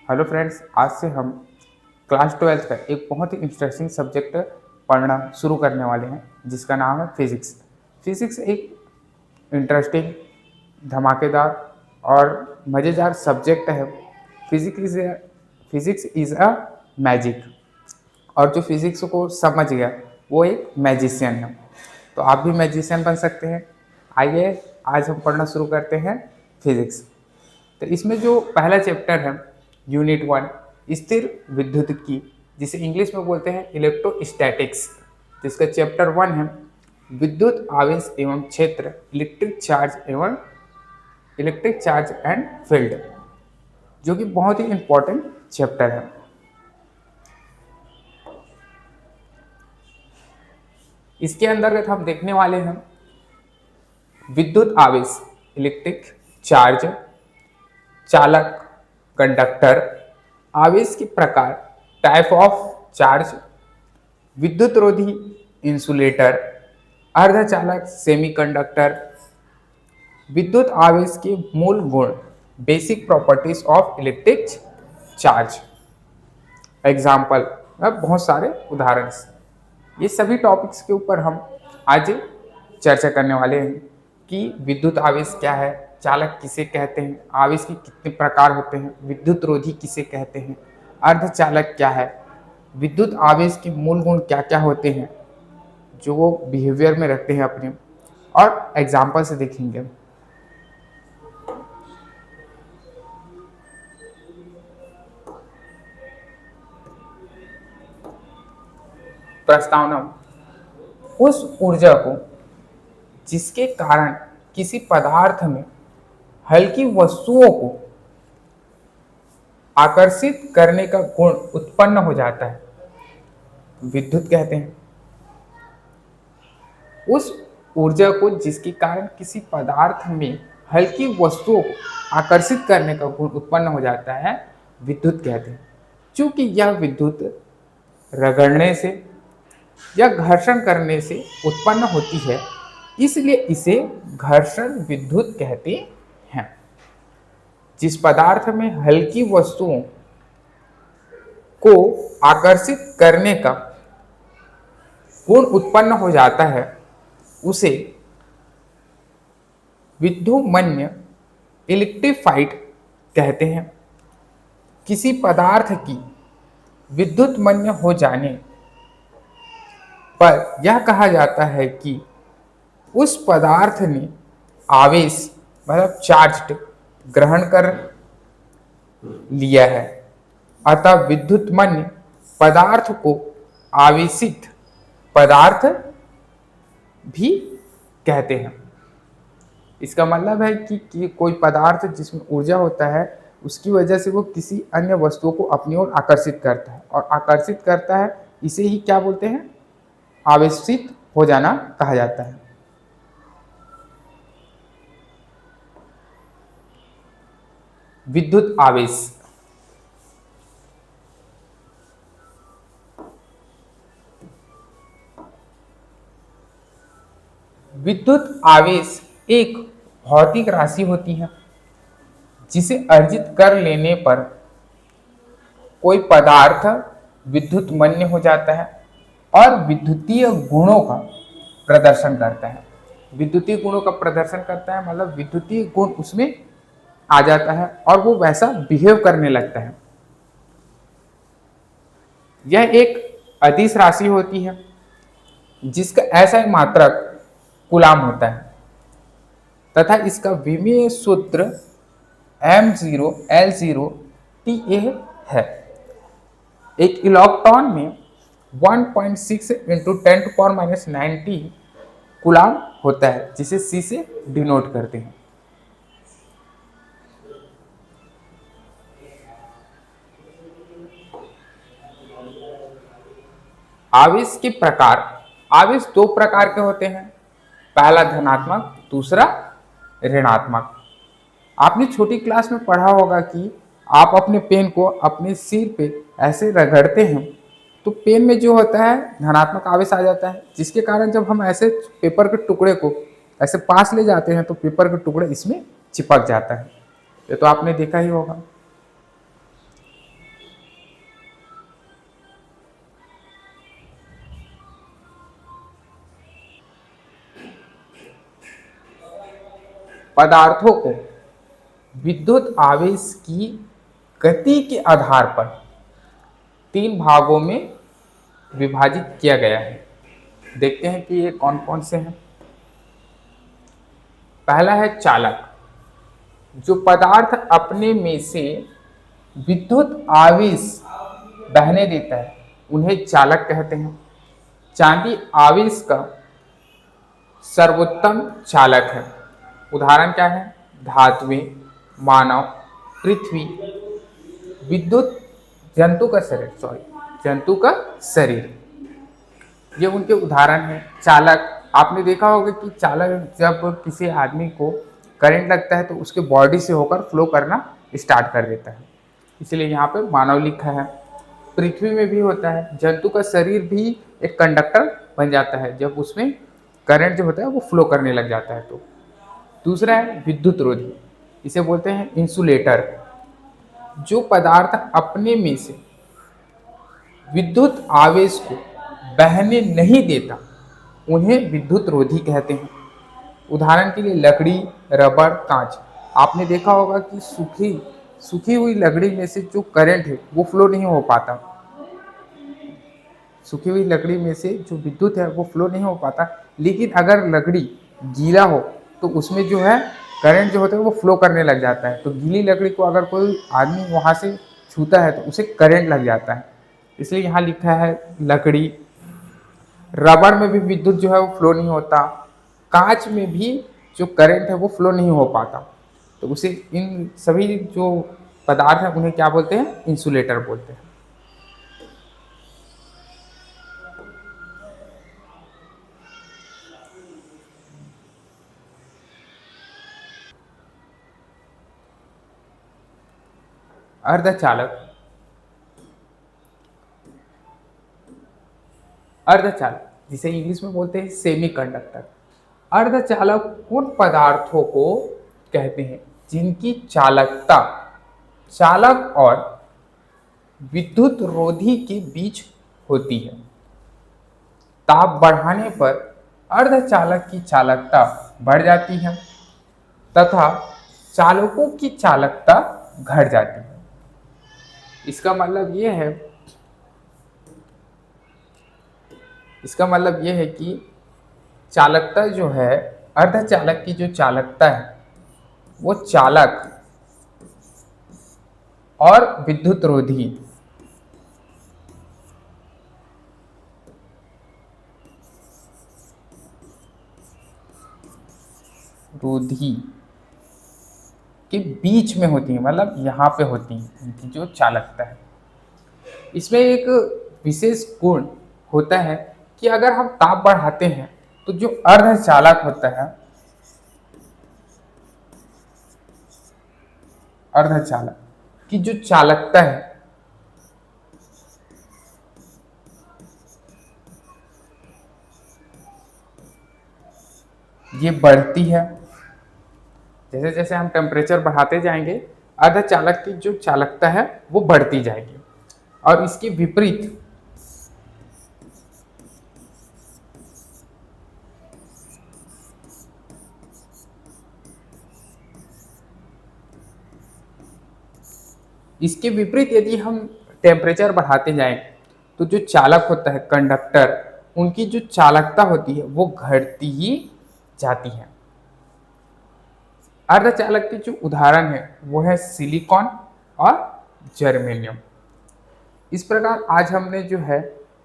Hello friends, आज से हम क्लास 12th का एक बहुत ही इंटरेस्टिंग सब्जेक्ट पढ़ना शुरू करने वाले हैं जिसका नाम है फिज़िक्स। फिज़िक्स एक इंटरेस्टिंग, धमाकेदार और मज़ेदार सब्जेक्ट है। फिज़िक्स इज़ अ मैजिक, और जो फिज़िक्स को समझ गया वो एक मैजिशियन है। तो आप भी मैजिशियन बन सकते हैं। आइए आज हम पढ़ना शुरू करते हैं फिज़िक्स। तो इसमें जो पहला चैप्टर है, यूनिट 1, स्थिर विद्युत की, जिसे इंग्लिश में बोलते हैं इलेक्ट्रोस्टैटिक्स, जिसका चैप्टर 1 है विद्युत आवेश एवं क्षेत्र, इलेक्ट्रिक चार्ज एंड फील्ड, जो कि बहुत ही इंपॉर्टेंट चैप्टर है। इसके अंतर्गत हम देखने वाले हैं विद्युत आवेश, इलेक्ट्रिक चार्ज, चालक, कंडक्टर, आवेश के प्रकार, टाइप ऑफ चार्ज, विद्युत रोधी, इंसुलेटर, अर्धचालक, सेमीकंडक्टर, विद्युत आवेश के मूल गुण, basic properties of electric charge. Example, बहुत सारे उदाहरण। ये सभी टॉपिक्स के ऊपर हम आज चर्चा करने वाले हैं कि विद्युत आवेश क्या है, चालक किसे कहते हैं, आवेश के कितने प्रकार होते हैं, विद्युत रोधी किसे कहते हैं, अर्धचालक क्या है, विद्युत आवेश के मूल गुण क्या क्या होते हैं जो वो बिहेवियर में रखते हैं अपने, और एग्जाम्पल से देखेंगे। प्रस्तावना, उस ऊर्जा को जिसके कारण किसी पदार्थ में हल्की वस्तुओं को आकर्षित करने का गुण उत्पन्न हो जाता है, विद्युत कहते हैं। उस ऊर्जा को जिसके कारण किसी पदार्थ में हल्की वस्तुओं को आकर्षित करने का गुण उत्पन्न हो जाता है, विद्युत कहते हैं। चूंकि यह विद्युत रगड़ने से या घर्षण करने से उत्पन्न होती है, इसलिए इसे घर्षण विद्युत कहते हैं। जिस पदार्थ में हल्की वस्तुओं को आकर्षित करने का गुण उत्पन्न हो जाता है उसे विद्युमन्य, इलेक्ट्रिफाइड कहते हैं। किसी पदार्थ की विद्युतमन्य हो जाने पर यह कहा जाता है कि उस पदार्थ ने आवेश मतलब चार्ज ग्रहण कर लिया है। अतः विद्युतमन्य पदार्थ को आवेशित पदार्थ भी कहते हैं। इसका मतलब है कि कोई पदार्थ जिसमें ऊर्जा होता है, उसकी वजह से वो किसी अन्य वस्तु को अपनी ओर आकर्षित करता है, और आकर्षित करता है, इसे ही क्या बोलते हैं, आवेशित हो जाना कहा जाता है। विद्युत आवेश, विद्युत आवेश एक भौतिक राशि होती है जिसे अर्जित कर लेने पर कोई पदार्थ विद्युतमन्य हो जाता है और विद्युतीय गुणों का प्रदर्शन करता है। विद्युतीय गुणों का प्रदर्शन करता है मतलब विद्युतीय गुण उसमें आ जाता है और वो वैसा बिहेव करने लगता है। यह एक अदिश राशि होती है जिसका ऐसा एक मात्रक कूलाम होता है तथा इसका विमीय सूत्र m0l0Ta है। एक इलेक्ट्रॉन में 1.6 इंटू 10⁻⁹ कूलाम होता है, जिसे C से डिनोट करते हैं। आवेश के प्रकार, आवेश दो प्रकार के होते हैं, पहला धनात्मक, दूसरा ऋणात्मक। आपने छोटी क्लास में पढ़ा होगा कि आप अपने पेन को अपने सिर पे ऐसे रगड़ते हैं तो पेन में जो होता है धनात्मक आवेश आ जाता है, जिसके कारण जब हम ऐसे पेपर के टुकड़े को ऐसे पास ले जाते हैं तो पेपर के टुकड़े इसमें चिपक जाता है। ये तो आपने देखा ही होगा। पदार्थों को विद्युत आवेश की गति के आधार पर 3 भागों में विभाजित किया गया है। देखते हैं कि ये कौन कौन से हैं। पहला है चालक। जो पदार्थ अपने में से विद्युत आवेश बहने देता है उन्हें चालक कहते हैं। चांदी आवेश का सर्वोत्तम चालक है। उदाहरण क्या है? धातुएं, मानव, पृथ्वी, विद्युत, जंतु का शरीर, ये उनके उदाहरण हैं। चालक, आपने देखा होगा कि चालक जब किसी आदमी को करंट लगता है तो उसके बॉडी से होकर फ्लो करना स्टार्ट कर देता है, इसलिए यहाँ पे मानव लिखा है। पृथ्वी में भी होता है, जंतु का शरीर भी एक कंडक्टर बन जाता है जब उसमें करंट जो होता है वो फ्लो करने लग जाता है। तो दूसरा है विद्युत रोधी, इसे बोलते हैं इंसुलेटर। जो पदार्थ अपने में से विद्युत आवेश को बहने नहीं देता उन्हें विद्युत रोधी कहते हैं। उदाहरण के लिए लकड़ी, रबर, कांच। आपने देखा होगा कि सूखी हुई लकड़ी में से जो करंट है वो फ्लो नहीं हो पाता। सूखी हुई लकड़ी में से जो विद्युत है वो फ्लो नहीं हो पाता, लेकिन अगर लकड़ी गीला हो तो उसमें जो है करंट जो होता है वो फ्लो करने लग जाता है। तो गीली लकड़ी को अगर कोई आदमी वहाँ से छूता है तो उसे करंट लग जाता है, इसलिए यहाँ लिखा है लकड़ी। रबर में भी विद्युत जो है वो फ्लो नहीं होता। कांच में भी जो करंट है वो फ्लो नहीं हो पाता, तो उसे इन सभी जो पदार्थ हैं उन्हें क्या बोलते हैं? इंसुलेटर बोलते हैं। अर्धचालक। अर्धचालक जिसे इंग्लिश में बोलते हैं सेमी कंडक्टर। अर्धचालक उन पदार्थों को कहते हैं जिनकी चालकता चालक और विद्युत रोधी के बीच होती है। ताप बढ़ाने पर अर्धचालक की चालकता बढ़ जाती है तथा चालकों की चालकता घट जाती है। इसका मतलब यह है कि चालकता जो है, अर्धचालक की जो चालकता है वो चालक और विद्युत रोधी के बीच में होती है, मतलब यहाँ पे होती है इनकी जो चालकता है। इसमें एक विशेष गुण होता है कि अगर हम ताप बढ़ाते हैं तो जो अर्धचालक होता है, अर्धचालक की जो चालकता है ये बढ़ती है। जैसे जैसे हम टेम्परेचर बढ़ाते जाएंगे अर्धचालक की जो चालकता है वो बढ़ती जाएगी, और इसके विपरीत यदि हम टेम्परेचर बढ़ाते जाएं तो जो चालक होता है, कंडक्टर, उनकी जो चालकता होती है वो घटती ही जाती है। अर्धचालक के जो उदाहरण है वो है सिलिकॉन और जर्मेनियम। इस प्रकार आज हमने जो है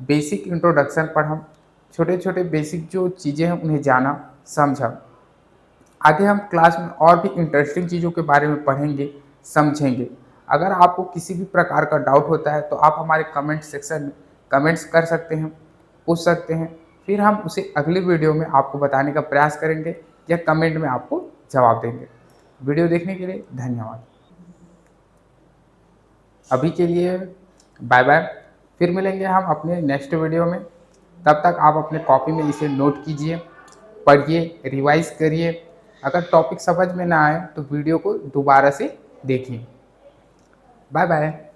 बेसिक इंट्रोडक्शन पर हम छोटे छोटे बेसिक जो चीज़ें हैं उन्हें जाना, समझा। आगे हम क्लास में और भी इंटरेस्टिंग चीज़ों के बारे में पढ़ेंगे, समझेंगे। अगर आपको किसी भी प्रकार का डाउट होता है तो आप हमारे कमेंट सेक्शन में कमेंट्स कर सकते हैं, पूछ सकते हैं, फिर हम उसे अगली वीडियो में आपको बताने का प्रयास करेंगे या कमेंट में आपको जवाब देंगे। वीडियो देखने के लिए धन्यवाद। अभी के लिए बाय बाय, फिर मिलेंगे हम अपने नेक्स्ट वीडियो में। तब तक आप अपने कॉपी में इसे नोट कीजिए, पढ़िए, रिवाइज करिए। अगर टॉपिक समझ में ना आए तो वीडियो को दोबारा से देखिए। Bye bye.